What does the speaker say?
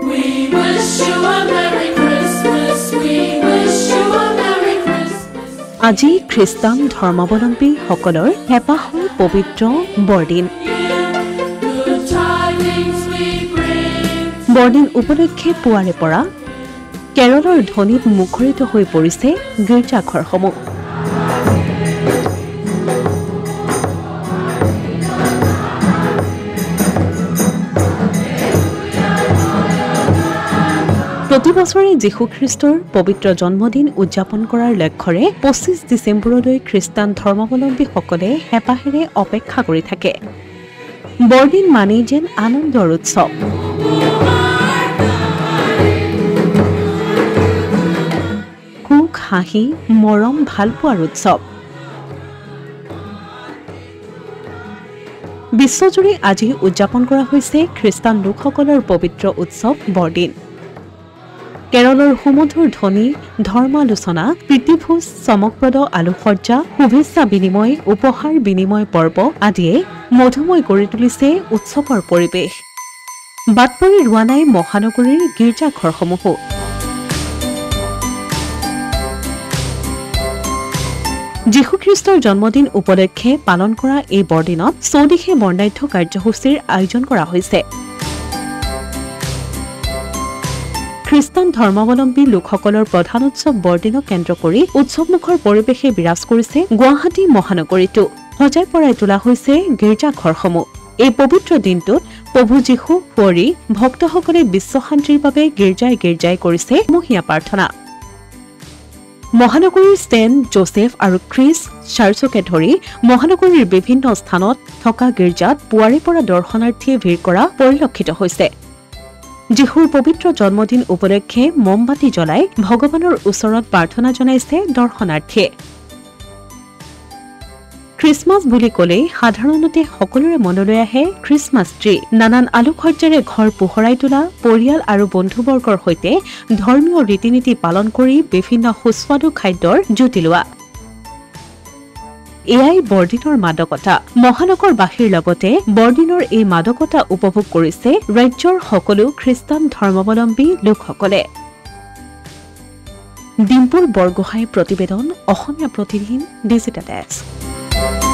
We wish you a Merry Christmas. We wish you a Merry Christmas. আজি খ্ৰীষ্টান ধৰ্মাৱলম্বী সকলৰ হেঁপাহৰ পবিত্ৰ বৰদিন। Good tidings we bring. বৰদিন উপলক্ষে পুৱাৰে পৰা কেৰলৰ ধ্বনিত মুখৰিত হৈ পৰিছে গীৰ্জাঘৰসমূহ। প্ৰতি বছৰে যীশুখ্ৰীষ্টৰ পবিত্ৰ জন্মদিন উদযাপন কৰাৰ লক্ষ্যৰে ২৫ ডিচেম্বৰলৈ খ্ৰীষ্টান ধৰ্মাৱলম্বীসকলে হেঁপাহেৰে অপেক্ষা কৰি থাকে। বৰদিন মানেই যেন আনন্দৰ উৎসৱ। সুখ, হাঁহি, মৰম, ভালপোৱাৰ উৎসৱ। বিশ্বজুৰি আজি উদযাপন কৰা হৈছে খ্ৰীষ্টান লোকসকলৰ পবিত্ৰ উৎসৱ বৰদিন। কেৰলৰ সুমধুৰ ধ্বনি, ধৰ্মালোচনা, প্ৰীতিভোজ, চমকপ্ৰদ আলোকসজ্জা, শুভেচ্ছা বিনিময়, উপহাৰ বিনিময় পৰ্ব আদিয়ে মধুময় কৰি তুলিছে উৎসৱৰ পৰিৱেশ। বাট পৰি ৰোৱা নাই মহানগৰীৰ গীৰ্জাঘৰসমূহো। যীশুখ্ৰীষ্টৰ জন্মদিন উপলক্ষে পালন কৰা এই বৰদিনত চৌদিশে বৰ্ণাঢ্য কাৰ্যসূচীৰ আয়োজন কৰা হৈছে। খ্ৰীষ্টান ধৰ্মাৱলম্বী লোকসকলৰ প্ৰধান উৎসৱ বৰদিনক কেন্দ্ৰ কৰি উৎসৱমুখৰ পৰিৱেশে বিৰাজ কৰিছে গুৱাহাটী মহানগৰীতো। সজাই পৰাই তোলা হৈছে গীৰ্জাঘৰসমূহ। এই পবিত্ৰ দিনটোত প্ৰভু যীশু কুঁৱৰী ভক্তসকলে বিশ্বশান্তিৰ বাবে গীৰ্জাই গীৰ্জাই কৰিছে সমূহীয়া প্ৰাৰ্থনা। মহানগৰীৰ ছেণ্ট জোচেফ আৰু খ্ৰীষ্ট চাৰ্চকে ধৰি মহানগৰীৰ বিভিন্ন স্থানত থকা গীৰ্জাত পুৱাৰে পৰা দৰ্শনাৰ্থীয়ে ভিৰ কৰা পৰিলক্ষিত হৈছে। যীশুৰ পবিত্ৰ জন্মদিন উপলক্ষে মমবাতি জ্বলাই ভগৱানৰ ওচৰত প্ৰাৰ্থনা জনাইছে দৰ্শনাৰ্থীয়ে। খ্ৰীষ্টমাছ বুলি ক'লেই সাধাৰণতে সকলোৰে মনলৈ আহে খ্ৰীষ্টমাছ ট্ৰী। নানান আলোকসজ্জাৰে ঘৰ পোহৰাই তোলা, পৰিয়াল আৰু বন্ধুবৰ্গৰ সৈতে ধৰ্মীয় ৰীতি নীতি পালন কৰি বিভিন্ন সুস্বাদু খাদ্যৰ জুতি লোৱা। এয়াই বৰদিনৰ মাদকতা। মহানগৰবাসীৰ লগতে বৰদিনৰ এই মাদকতা উপভোগ কৰিছে ৰাজ্যৰ সকলো খ্ৰীষ্টান ধৰ্মাৱলম্বী লোকসকলে। ডিম্পুল বৰগোহাঁইৰ প্ৰতিবেদন, অসমীয়া প্ৰতিদিন ডিজিটেল ডেস্ক।